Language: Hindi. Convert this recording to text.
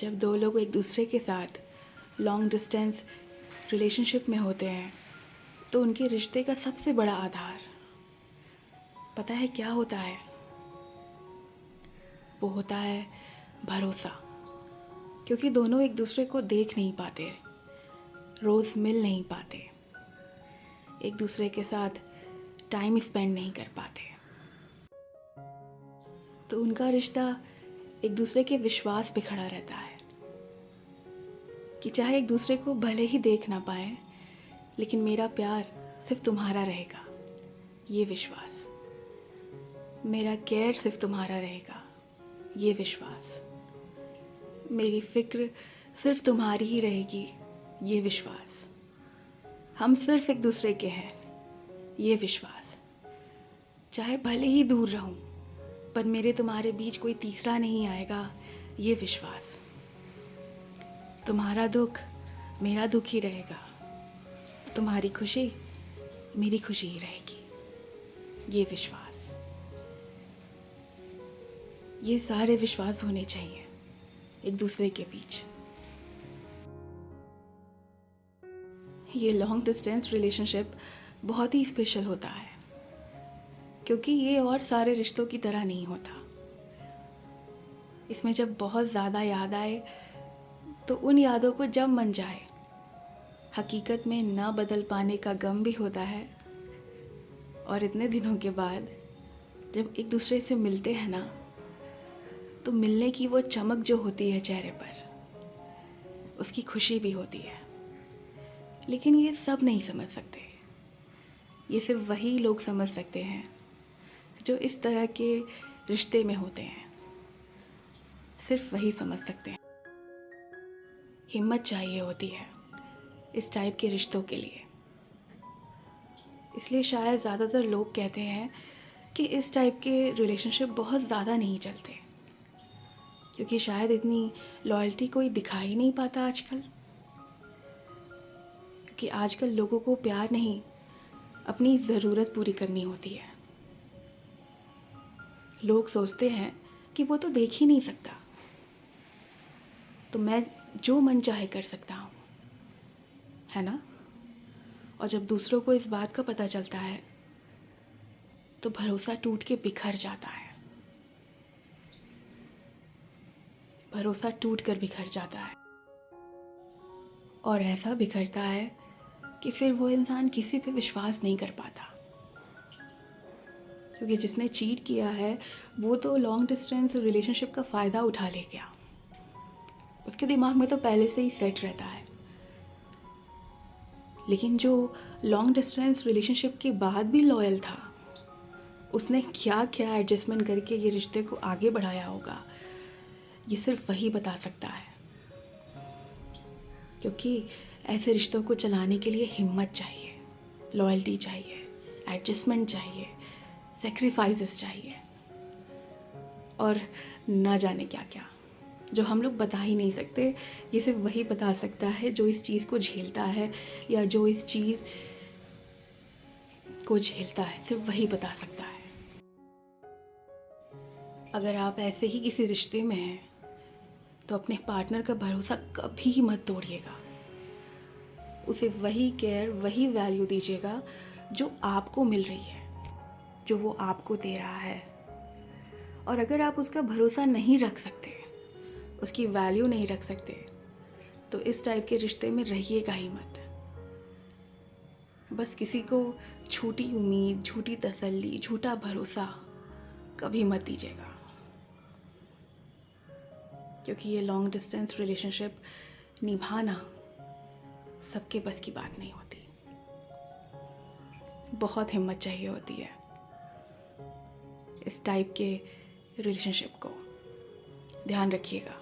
जब दो लोग एक दूसरे के साथ लॉन्ग डिस्टेंस रिलेशनशिप में होते हैं तो उनके रिश्ते का सबसे बड़ा आधार पता है क्या होता है? वो होता है भरोसा। क्योंकि दोनों एक दूसरे को देख नहीं पाते, रोज़ मिल नहीं पाते, एक दूसरे के साथ टाइम स्पेंड नहीं कर पाते, तो उनका रिश्ता एक दूसरे के विश्वास पे खड़ा रहता है कि चाहे एक दूसरे को भले ही देख ना पाए, लेकिन मेरा प्यार सिर्फ तुम्हारा रहेगा, ये विश्वास। मेरा केयर सिर्फ तुम्हारा रहेगा, ये विश्वास। मेरी फिक्र सिर्फ तुम्हारी ही रहेगी, ये विश्वास। हम सिर्फ एक दूसरे के हैं, ये विश्वास। चाहे भले ही दूर रहूं, पर मेरे तुम्हारे बीच कोई तीसरा नहीं आएगा, ये विश्वास। तुम्हारा दुख मेरा दुख ही रहेगा, तुम्हारी खुशी मेरी खुशी ही रहेगी, ये विश्वास। ये सारे विश्वास होने चाहिए एक दूसरे के बीच। ये लॉन्ग डिस्टेंस रिलेशनशिप बहुत ही स्पेशल होता है क्योंकि ये और सारे रिश्तों की तरह नहीं होता। इसमें जब बहुत ज़्यादा याद आए तो उन यादों को जब मन जाए, हकीकत में न बदल पाने का गम भी होता है। और इतने दिनों के बाद जब एक दूसरे से मिलते हैं ना, तो मिलने की वो चमक जो होती है चेहरे पर, उसकी खुशी भी होती है। लेकिन ये सब नहीं समझ सकते, ये सिर्फ वही लोग समझ सकते हैं जो इस तरह के रिश्ते में होते हैं, सिर्फ वही समझ सकते हैं। हिम्मत चाहिए होती है इस टाइप के रिश्तों के लिए। इसलिए शायद ज़्यादातर लोग कहते हैं कि इस टाइप के रिलेशनशिप बहुत ज़्यादा नहीं चलते, क्योंकि शायद इतनी लॉयल्टी कोई दिखा ही नहीं पाता आजकल। क्योंकि आजकल लोगों को प्यार नहीं, अपनी ज़रूरत पूरी करनी होती है। लोग सोचते हैं कि वो तो देख ही नहीं सकता, तो मैं जो मन चाहे कर सकता हूँ, है ना? और जब दूसरों को इस बात का पता चलता है तो भरोसा टूट के बिखर जाता है। भरोसा टूट कर बिखर जाता है, और ऐसा बिखरता है कि फिर वो इंसान किसी पे विश्वास नहीं कर पाता। क्योंकि जिसने चीट किया है वो तो लॉन्ग डिस्टेंस रिलेशनशिप का फ़ायदा उठा ले गया। उसके दिमाग में तो पहले से ही सेट रहता है। लेकिन जो लॉन्ग डिस्टेंस रिलेशनशिप के बाद भी लॉयल था, उसने क्या क्या एडजस्टमेंट करके ये रिश्ते को आगे बढ़ाया होगा, ये सिर्फ वही बता सकता है। क्योंकि ऐसे रिश्तों को चलाने के लिए हिम्मत चाहिए, लॉयल्टी चाहिए, एडजस्टमेंट चाहिए, सेक्रीफाइसेस चाहिए, और न जाने क्या क्या जो हम लोग बता ही नहीं सकते। ये सिर्फ वही बता सकता है जो इस चीज़ को झेलता है, या जो इस चीज़ को झेलता है, सिर्फ वही बता सकता है। अगर आप ऐसे ही किसी रिश्ते में हैं तो अपने पार्टनर का भरोसा कभी मत तोड़िएगा। उसे वही केयर, वही वैल्यू दीजिएगा जो आपको मिल रही है, जो वो आपको दे रहा है। और अगर आप उसका भरोसा नहीं रख सकते, उसकी वैल्यू नहीं रख सकते, तो इस टाइप के रिश्ते में रहिएगा ही मत। बस किसी को झूठी उम्मीद, झूठी तसल्ली, झूठा भरोसा कभी मत दीजिएगा। क्योंकि ये लॉन्ग डिस्टेंस रिलेशनशिप निभाना सबके बस की बात नहीं होती। बहुत हिम्मत चाहिए होती है इस टाइप के रिलेशनशिप को। ध्यान रखिएगा।